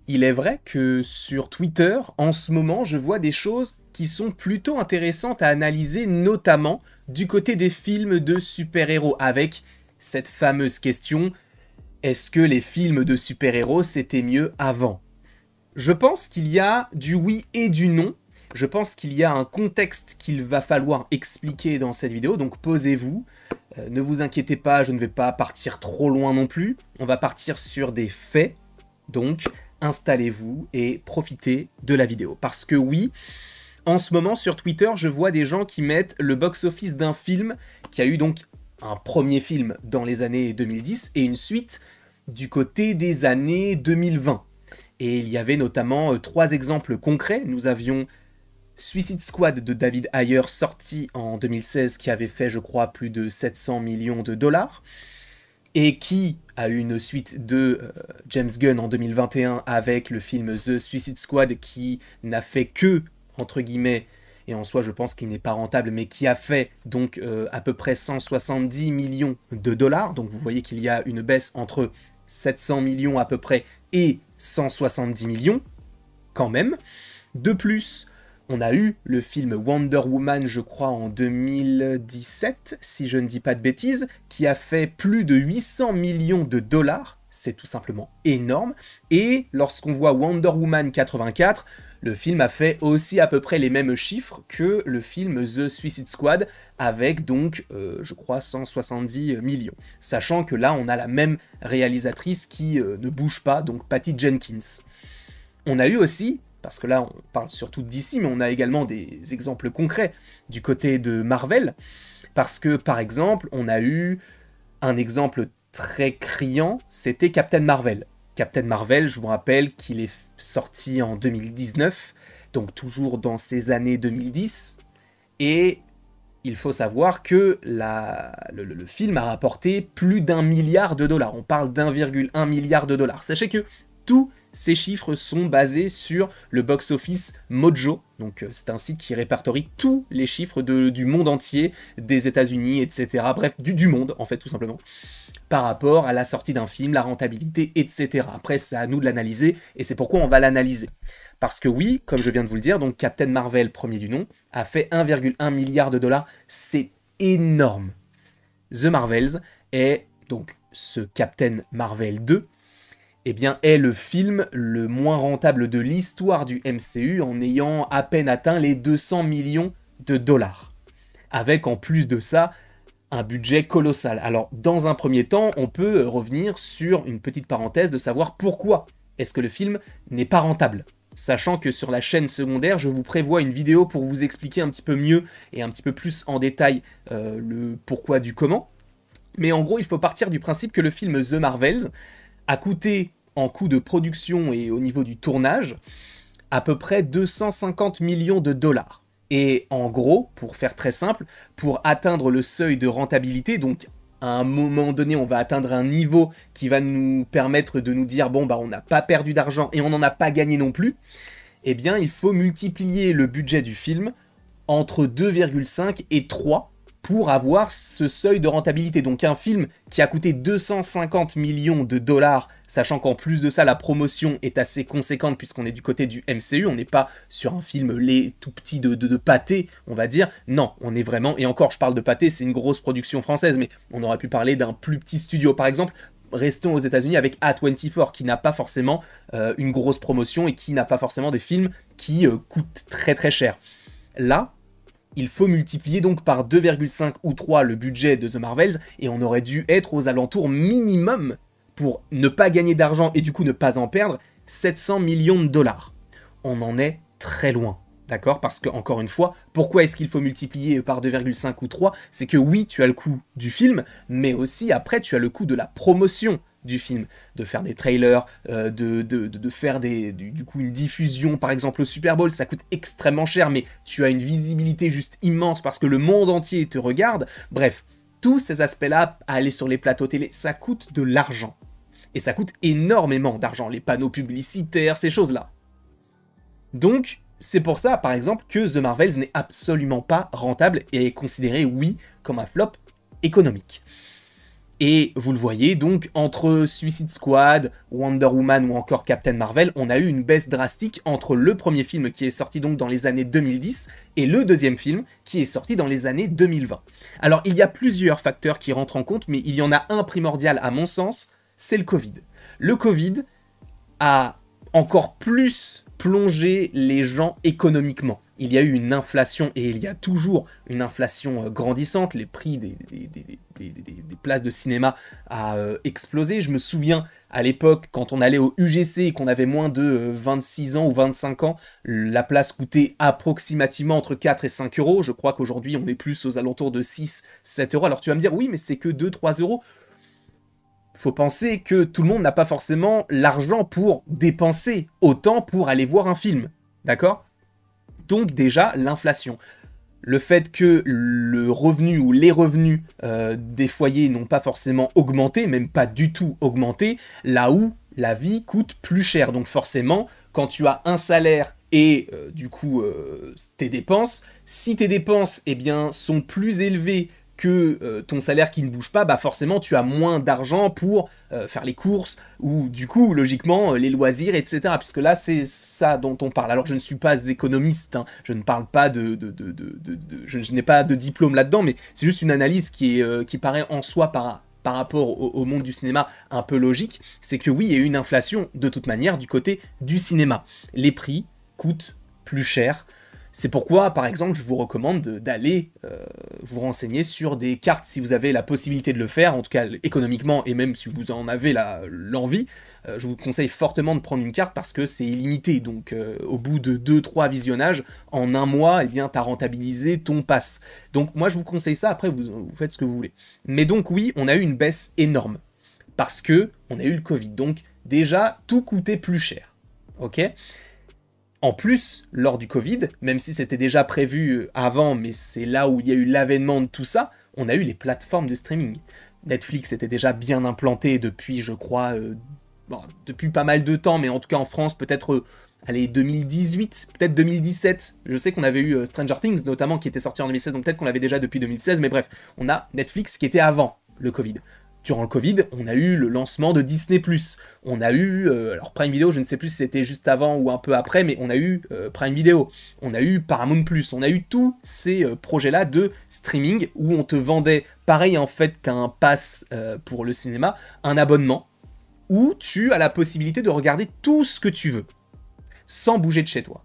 Il est vrai que sur Twitter, en ce moment, je vois des choses qui sont plutôt intéressantes à analyser, notamment du côté des films de super-héros, avec cette fameuse question: est-ce que les films de super-héros c'était mieux avant? Je pense qu'il y a du oui et du non. Je pense qu'il y a un contexte qu'il va falloir expliquer dans cette vidéo, donc posez-vous. Ne vous inquiétez pas, je ne vais pas partir trop loin non plus. On va partir sur des faits, donc installez-vous et profitez de la vidéo. Parce que oui, en ce moment sur Twitter, je vois des gens qui mettent le box-office d'un film qui a eu donc un premier film dans les années 2010 et une suite du côté des années 2020. Et il y avait notamment trois exemples concrets. Nous avions Suicide Squad de David Ayer, sorti en 2016, qui avait fait, je crois, plus de 700 millions de dollars, et qui a eu une suite de James Gunn en 2021 avec le film The Suicide Squad, qui n'a fait que, entre guillemets, et en soi je pense qu'il n'est pas rentable, mais qui a fait donc à peu près 170 millions de dollars. Donc vous voyez qu'il y a une baisse entre 700 millions à peu près et 170 millions, quand même. De plus, on a eu le film Wonder Woman, je crois, en 2017, si je ne dis pas de bêtises, qui a fait plus de 800 millions de dollars. C'est tout simplement énorme. Et lorsqu'on voit Wonder Woman 84, le film a fait aussi à peu près les mêmes chiffres que le film The Suicide Squad, avec donc, je crois, 170 millions. Sachant que là, on a la même réalisatrice qui ne bouge pas, donc Patty Jenkins. On a eu aussi, parce que là on parle surtout d'ici, mais on a également des exemples concrets du côté de Marvel, parce que par exemple, on a eu un exemple très criant, c'était Captain Marvel. Captain Marvel, je vous rappelle qu'il est sorti en 2019, donc toujours dans ces années 2010, et il faut savoir que le film a rapporté plus d'1 milliard de dollars. On parle d'1,1 milliard de dollars. Sachez que tous ces chiffres sont basés sur le box-office Mojo, donc c'est un site qui répertorie tous les chiffres du monde entier, des États-Unis, etc. Bref, du monde, en fait, tout simplement, par rapport à la sortie d'un film, la rentabilité, etc. Après, c'est à nous de l'analyser, et c'est pourquoi on va l'analyser. Parce que oui, comme je viens de vous le dire, donc Captain Marvel, premier du nom, a fait 1,1 milliard de dollars, c'est énorme. The Marvels est donc ce Captain Marvel 2, eh bien, est le film le moins rentable de l'histoire du MCU en ayant à peine atteint les 200 millions de dollars. Avec en plus de ça, un budget colossal. Alors, dans un premier temps, on peut revenir sur une petite parenthèse de savoir pourquoi est-ce que le film n'est pas rentable. Sachant que sur la chaîne secondaire, je vous prévois une vidéo pour vous expliquer un petit peu mieux et un petit peu plus en détail le pourquoi du comment. Mais en gros, il faut partir du principe que le film The Marvels a coûté, en coût de production et au niveau du tournage, à peu près 250 millions de dollars. Et en gros, pour faire très simple, pour atteindre le seuil de rentabilité, donc à un moment donné, on va atteindre un niveau qui va nous permettre de nous dire, bon, bah on n'a pas perdu d'argent et on n'en a pas gagné non plus, eh bien, il faut multiplier le budget du film entre 2,5 et 3 pour avoir ce seuil de rentabilité. Donc un film qui a coûté 250 millions de dollars, sachant qu'en plus de ça, la promotion est assez conséquente puisqu'on est du côté du MCU, on n'est pas sur un film tout petit de pâté, on va dire. Non, on est vraiment, et encore je parle de pâté, c'est une grosse production française, mais on aurait pu parler d'un plus petit studio. Par exemple, restons aux États-Unis avec A24, qui n'a pas forcément une grosse promotion et qui n'a pas forcément des films qui coûtent très très cher. Là, il faut multiplier donc par 2,5 ou 3 le budget de The Marvels, et on aurait dû être aux alentours minimum, pour ne pas gagner d'argent et du coup ne pas en perdre, 700 millions de dollars. On en est très loin, d'accord? Parce que, encore une fois, pourquoi est-ce qu'il faut multiplier par 2,5 ou 3? C'est que oui, tu as le coût du film, mais aussi après tu as le coût de la promotion du film, de faire des trailers, de faire du coup une diffusion par exemple au Super Bowl, ça coûte extrêmement cher, mais tu as une visibilité juste immense parce que le monde entier te regarde. Bref, tous ces aspects-là, aller sur les plateaux télé, ça coûte de l'argent. Et ça coûte énormément d'argent, les panneaux publicitaires, ces choses-là. Donc, c'est pour ça, par exemple, que The Marvels n'est absolument pas rentable et est considéré, oui, comme un flop économique. Et vous le voyez, donc, entre Suicide Squad, Wonder Woman ou encore Captain Marvel, on a eu une baisse drastique entre le premier film qui est sorti donc dans les années 2010 et le deuxième film qui est sorti dans les années 2020. Alors, il y a plusieurs facteurs qui rentrent en compte, mais il y en a un primordial à mon sens, c'est le Covid. Le Covid a encore plus plongé les gens économiquement. Il y a eu une inflation, et il y a toujours une inflation grandissante, les prix des places de cinéma a explosé. Je me souviens, à l'époque, quand on allait au UGC et qu'on avait moins de 26 ans ou 25 ans, la place coûtait approximativement entre 4 et 5 euros. Je crois qu'aujourd'hui, on est plus aux alentours de 6-7 euros. Alors tu vas me dire, oui, mais c'est que 2-3 euros. Faut penser que tout le monde n'a pas forcément l'argent pour dépenser autant pour aller voir un film, d'accord ? Donc déjà, l'inflation. Le fait que le revenu ou les revenus des foyers n'ont pas forcément augmenté, même pas du tout augmenté, là où la vie coûte plus cher. Donc forcément, quand tu as un salaire et du coup tes dépenses, si tes dépenses eh bien, sont plus élevées que ton salaire qui ne bouge pas, bah forcément tu as moins d'argent pour faire les courses, ou du coup, logiquement, les loisirs, etc. Puisque là, c'est ça dont on parle. Alors je ne suis pas économiste, hein, je ne parle pas je n'ai pas de diplôme là-dedans, mais c'est juste une analyse qui paraît en soi par rapport au monde du cinéma un peu logique, c'est que oui, il y a eu une inflation de toute manière du côté du cinéma. Les prix coûtent plus cher. C'est pourquoi, par exemple, je vous recommande d'aller vous renseigner sur des cartes si vous avez la possibilité de le faire, en tout cas économiquement, et même si vous en avez l'envie. Je vous conseille fortement de prendre une carte parce que c'est illimité. Donc, au bout de 2-3 visionnages, en un mois, eh bien, tu as rentabilisé ton pass. Donc, moi, je vous conseille ça. Après, vous faites ce que vous voulez. Mais donc, oui, on a eu une baisse énorme parce que on a eu le Covid. Donc, déjà, tout coûtait plus cher. Ok ? En plus, lors du Covid, même si c'était déjà prévu avant, mais c'est là où il y a eu l'avènement de tout ça, on a eu les plateformes de streaming. Netflix était déjà bien implanté depuis, je crois, depuis pas mal de temps, mais en tout cas en France, peut-être, 2018, peut-être 2017. Je sais qu'on avait eu Stranger Things, notamment, qui était sorti en 2016, donc peut-être qu'on l'avait déjà depuis 2016, mais bref, on a Netflix qui était avant le Covid. Durant le Covid, on a eu le lancement de Disney+. On a eu, alors Prime Video, je ne sais plus si c'était juste avant ou un peu après, mais on a eu Prime Video. On a eu Paramount+. On a eu tous ces projets-là de streaming où on te vendait, pareil en fait qu'un pass pour le cinéma, un abonnement où tu as la possibilité de regarder tout ce que tu veux, sans bouger de chez toi.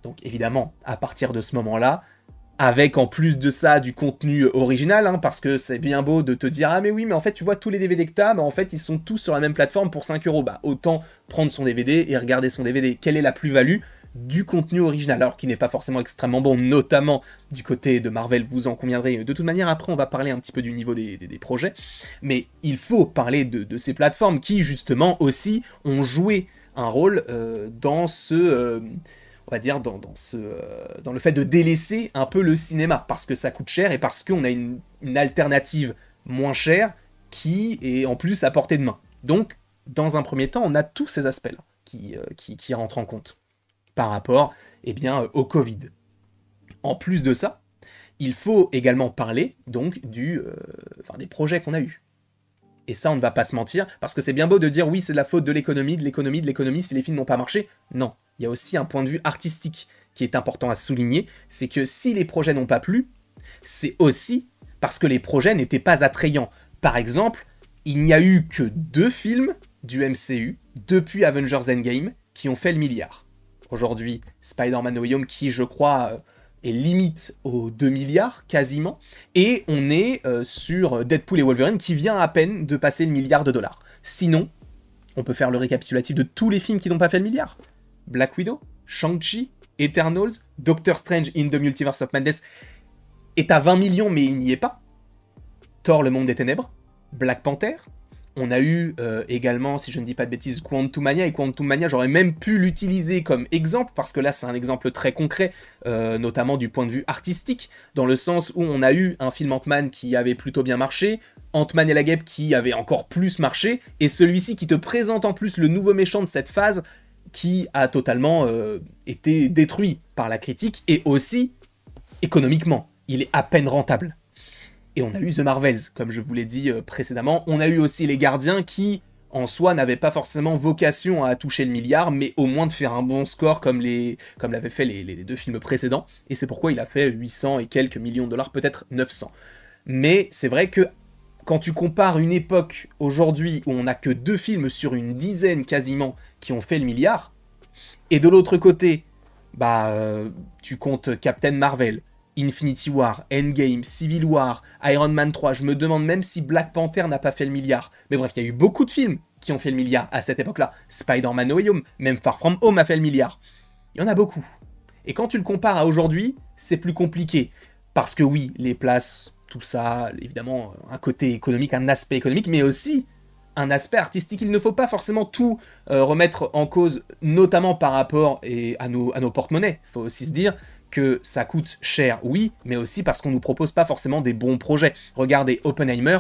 Donc évidemment, à partir de ce moment-là, avec en plus de ça du contenu original, hein, parce que c'est bien beau de te dire « Ah mais oui, mais en fait tu vois tous les DVD que t'as, mais en fait ils sont tous sur la même plateforme pour 5 euros. » Bah autant prendre son DVD et regarder son DVD. Quelle est la plus-value du contenu original, alors qui n'est pas forcément extrêmement bon, notamment du côté de Marvel, vous en conviendrez. De toute manière, après on va parler un petit peu du niveau des projets, mais il faut parler de ces plateformes qui justement aussi ont joué un rôle dans ce... on va dire, dans le fait de délaisser un peu le cinéma, parce que ça coûte cher et parce qu'on a une alternative moins chère qui est en plus à portée de main. Donc, dans un premier temps, on a tous ces aspects-là qui rentrent en compte par rapport au Covid. En plus de ça, il faut également parler donc des projets qu'on a eus. Et ça, on ne va pas se mentir, parce que c'est bien beau de dire oui, c'est de la faute de l'économie si les films n'ont pas marché. Non. Il y a aussi un point de vue artistique qui est important à souligner, c'est que si les projets n'ont pas plu, c'est aussi parce que les projets n'étaient pas attrayants. Par exemple, il n'y a eu que 2 films du MCU depuis Avengers Endgame qui ont fait le milliard. Aujourd'hui, Spider-Man No Way Home qui, je crois, est limite aux 2 milliards, quasiment, et on est sur Deadpool et Wolverine qui vient à peine de passer le milliard de dollars. Sinon, on peut faire le récapitulatif de tous les films qui n'ont pas fait le milliard. Black Widow, Shang-Chi, Eternals, Doctor Strange in the Multiverse of Madness est à 20 millions mais il n'y est pas. Thor, le monde des ténèbres, Black Panther. On a eu également, si je ne dis pas de bêtises, Quantumania, et Quantumania, j'aurais même pu l'utiliser comme exemple, parce que là c'est un exemple très concret, notamment du point de vue artistique, dans le sens où on a eu un film Ant-Man qui avait plutôt bien marché, Ant-Man et la Guêpe qui avait encore plus marché, et celui-ci qui te présente en plus le nouveau méchant de cette phase, qui a totalement été détruit par la critique, et aussi économiquement. Il est à peine rentable. Et on a eu The Marvels, comme je vous l'ai dit précédemment. On a eu aussi Les Gardiens qui, en soi, n'avaient pas forcément vocation à toucher le milliard, mais au moins de faire un bon score comme l'avaient fait les deux films précédents. Et c'est pourquoi il a fait 800 et quelques millions de dollars, peut-être 900. Mais c'est vrai que quand tu compares une époque aujourd'hui où on n'a que 2 films sur une dizaine quasiment qui ont fait le milliard, et de l'autre côté, tu comptes Captain Marvel, Infinity War, Endgame, Civil War, Iron Man 3, je me demande même si Black Panther n'a pas fait le milliard. Mais bref, il y a eu beaucoup de films qui ont fait le milliard à cette époque-là. Spider-Man No Way Home, même Far From Home a fait le milliard. Il y en a beaucoup. Et quand tu le compares à aujourd'hui, c'est plus compliqué. Parce que oui, les places, tout ça, évidemment, un côté économique, un aspect économique, mais aussi un aspect artistique. Il ne faut pas forcément tout remettre en cause, notamment par rapport à nos porte-monnaies. Il faut aussi se dire que ça coûte cher, oui, mais aussi parce qu'on ne nous propose pas forcément des bons projets. Regardez Oppenheimer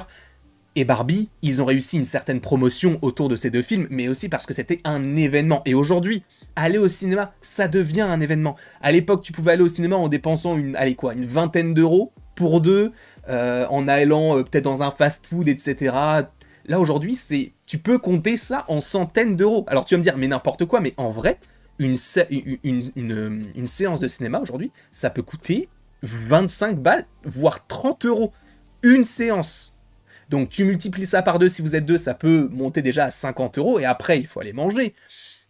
et Barbie, ils ont réussi une certaine promotion autour de ces 2 films, mais aussi parce que c'était un événement. Et aujourd'hui, aller au cinéma, ça devient un événement. À l'époque, tu pouvais aller au cinéma en dépensant une vingtaine d'euros pour 2, en allant peut-être dans un fast-food, etc. Là, aujourd'hui, tu peux compter ça en centaines d'euros. Alors, tu vas me dire, mais n'importe quoi, mais en vrai, une séance de cinéma, aujourd'hui, ça peut coûter 25 balles, voire 30 euros. Une séance. Donc, tu multiplies ça par 2, si vous êtes 2, ça peut monter déjà à 50 euros, et après, il faut aller manger.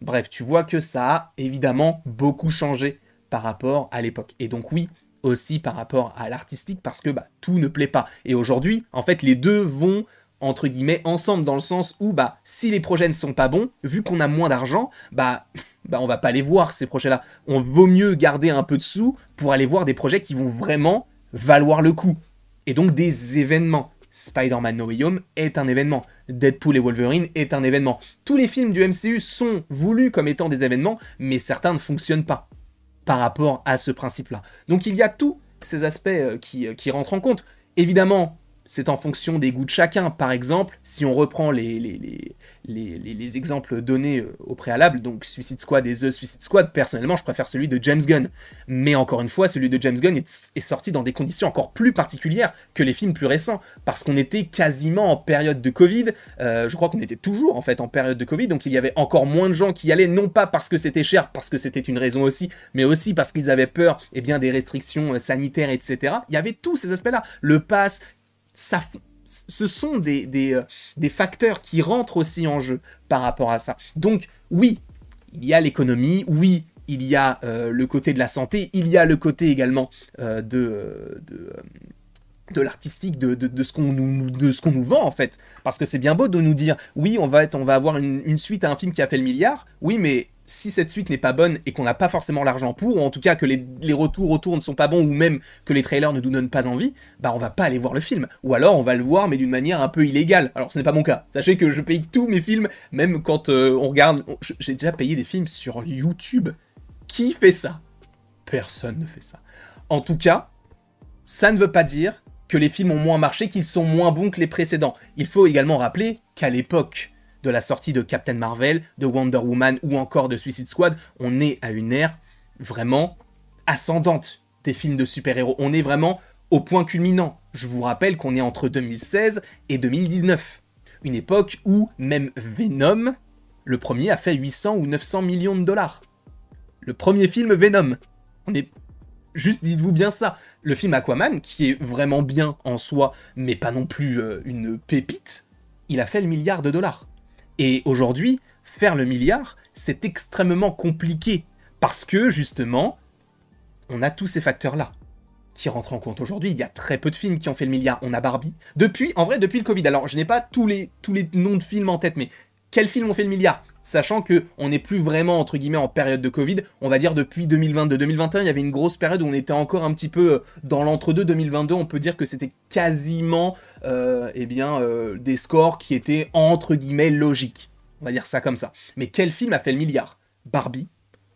Bref, tu vois que ça a évidemment beaucoup changé par rapport à l'époque. Et donc, oui, aussi par rapport à l'artistique, parce que tout ne plaît pas. Et aujourd'hui, en fait, les deux vont entre guillemets ensemble, dans le sens où si les projets ne sont pas bons, vu qu'on a moins d'argent, on va pas les voir ces projets-là. On vaut mieux garder un peu de sous pour aller voir des projets qui vont vraiment valoir le coup. Et donc des événements. Spider-Man No Way Home est un événement. Deadpool et Wolverine est un événement. Tous les films du MCU sont voulus comme étant des événements, mais certains ne fonctionnent pas par rapport à ce principe-là. Donc il y a tous ces aspects qui rentrent en compte. Évidemment, c'est en fonction des goûts de chacun. Par exemple, si on reprend les exemples donnés au préalable, donc Suicide Squad et The Suicide Squad, personnellement, je préfère celui de James Gunn. Mais encore une fois, celui de James Gunn est sorti dans des conditions encore plus particulières que les films plus récents, parce qu'on était quasiment en période de Covid. Je crois qu'on était toujours en fait en période de Covid, donc il y avait encore moins de gens qui y allaient, non pas parce que c'était cher, parce que c'était une raison aussi, mais aussi parce qu'ils avaient peur des restrictions sanitaires, etc. Il y avait tous ces aspects-là. Le pass, ce sont des facteurs qui rentrent aussi en jeu par rapport à ça. Donc oui, il y a l'économie, oui, il y a le côté de la santé, il y a le côté également de l'artistique, de ce qu'on nous vend en fait. Parce que c'est bien beau de nous dire, oui, on va avoir une suite à un film qui a fait le milliard, oui, mais si cette suite n'est pas bonne et qu'on n'a pas forcément l'argent pour, ou en tout cas que les retours autour ne sont pas bons, ou même que les trailers ne nous donnent pas envie, on va pas aller voir le film. Ou alors on va le voir, mais d'une manière un peu illégale. Alors ce n'est pas mon cas. Sachez que je paye tous mes films, même quand on regarde... J'ai déjà payé des films sur YouTube. Qui fait ça? Personne ne fait ça. En tout cas, ça ne veut pas dire que les films ont moins marché, qu'ils sont moins bons que les précédents. Il faut également rappeler qu'à l'époque de la sortie de Captain Marvel, de Wonder Woman ou encore de Suicide Squad, on est à une ère vraiment ascendante des films de super-héros. On est vraiment au point culminant. Je vous rappelle qu'on est entre 2016 et 2019. Une époque où même Venom, le premier, a fait 800 ou 900 millions de dollars. Le premier film Venom. On est... Juste dites-vous bien ça. Le film Aquaman, qui est vraiment bien en soi, mais pas non plus une pépite, il a fait le milliard de dollars. Et aujourd'hui, faire le milliard, c'est extrêmement compliqué. Parce que, justement, on a tous ces facteurs-là qui rentrent en compte. Aujourd'hui, il y a très peu de films qui ont fait le milliard. On a Barbie. Depuis le Covid. Alors, je n'ai pas tous les noms de films en tête, mais quels films ont fait le milliard? Sachant qu'on n'est plus vraiment, entre guillemets, en période de Covid. On va dire depuis 2022. 2021, il y avait une grosse période où on était encore un petit peu dans l'entre-deux. 2022, on peut dire que c'était quasiment des scores qui étaient, entre guillemets, logiques. On va dire ça comme ça. Mais quel film a fait le milliard? Barbie,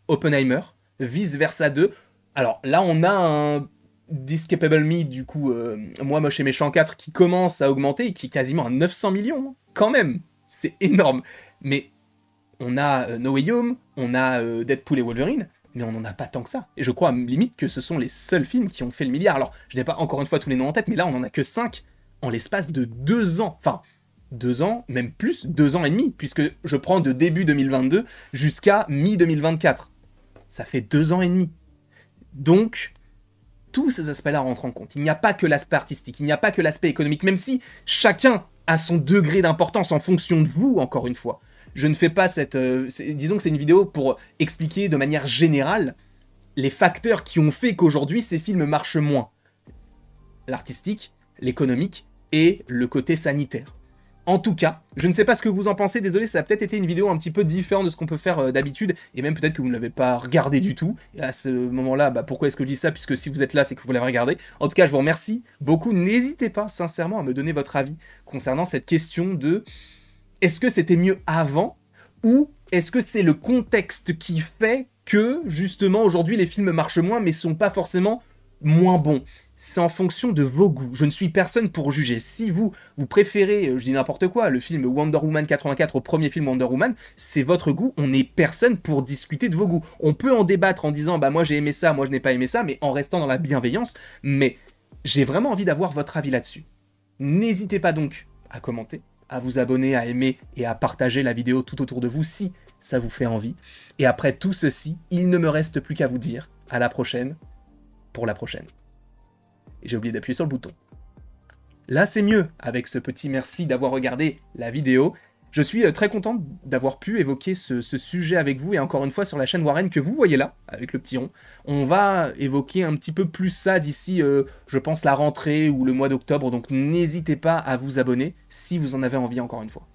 Oppenheimer, Vice Versa 2. Alors là, on a un Discapable Me, du coup, Moi Moche et Méchant 4, qui commence à augmenter et qui est quasiment à 900 millions. Quand même, c'est énorme. Mais on a No Way Home, on a Deadpool et Wolverine, mais on n'en a pas tant que ça. Et je crois limite que ce sont les seuls films qui ont fait le milliard. Alors, je n'ai pas encore une fois tous les noms en tête, mais là, on n'en a que 5 en l'espace de 2 ans. Enfin, 2 ans, même plus, 2 ans et demi, puisque je prends de début 2022 jusqu'à mi-2024. Ça fait 2 ans et demi. Donc, tous ces aspects-là rentrent en compte. Il n'y a pas que l'aspect artistique, il n'y a pas que l'aspect économique, même si chacun a son degré d'importance en fonction de vous, encore une fois. Je ne fais pas cette... disons que c'est une vidéo pour expliquer de manière générale les facteurs qui ont fait qu'aujourd'hui ces films marchent moins. L'artistique, l'économique et le côté sanitaire. En tout cas, je ne sais pas ce que vous en pensez, désolé, ça a peut-être été une vidéo un petit peu différente de ce qu'on peut faire d'habitude, et même peut-être que vous ne l'avez pas regardé du tout, et à ce moment-là, pourquoi est-ce que je dis ça, puisque si vous êtes là, c'est que vous l'avez regardé. En tout cas, je vous remercie beaucoup, n'hésitez pas, sincèrement, à me donner votre avis concernant cette question de est-ce que c'était mieux avant, ou est-ce que c'est le contexte qui fait que, justement, aujourd'hui, les films marchent moins, mais sont pas forcément moins bons. C'est en fonction de vos goûts. Je ne suis personne pour juger. Si vous préférez, je dis n'importe quoi, le film Wonder Woman 84 au premier film Wonder Woman, c'est votre goût, on n'est personne pour discuter de vos goûts. On peut en débattre en disant, moi j'ai aimé ça, moi je n'ai pas aimé ça, mais en restant dans la bienveillance, mais j'ai vraiment envie d'avoir votre avis là-dessus. N'hésitez pas donc à commenter, à vous abonner, à aimer et à partager la vidéo tout autour de vous si ça vous fait envie. Et après tout ceci, il ne me reste plus qu'à vous dire à la prochaine pour la prochaine. Et j'ai oublié d'appuyer sur le bouton. Là, c'est mieux, avec ce petit merci d'avoir regardé la vidéo. Je suis très content d'avoir pu évoquer ce sujet avec vous, et encore une fois sur la chaîne Warren que vous voyez là, avec le petit rond. On va évoquer un petit peu plus ça d'ici, je pense, la rentrée ou le mois d'octobre, donc n'hésitez pas à vous abonner si vous en avez envie encore une fois.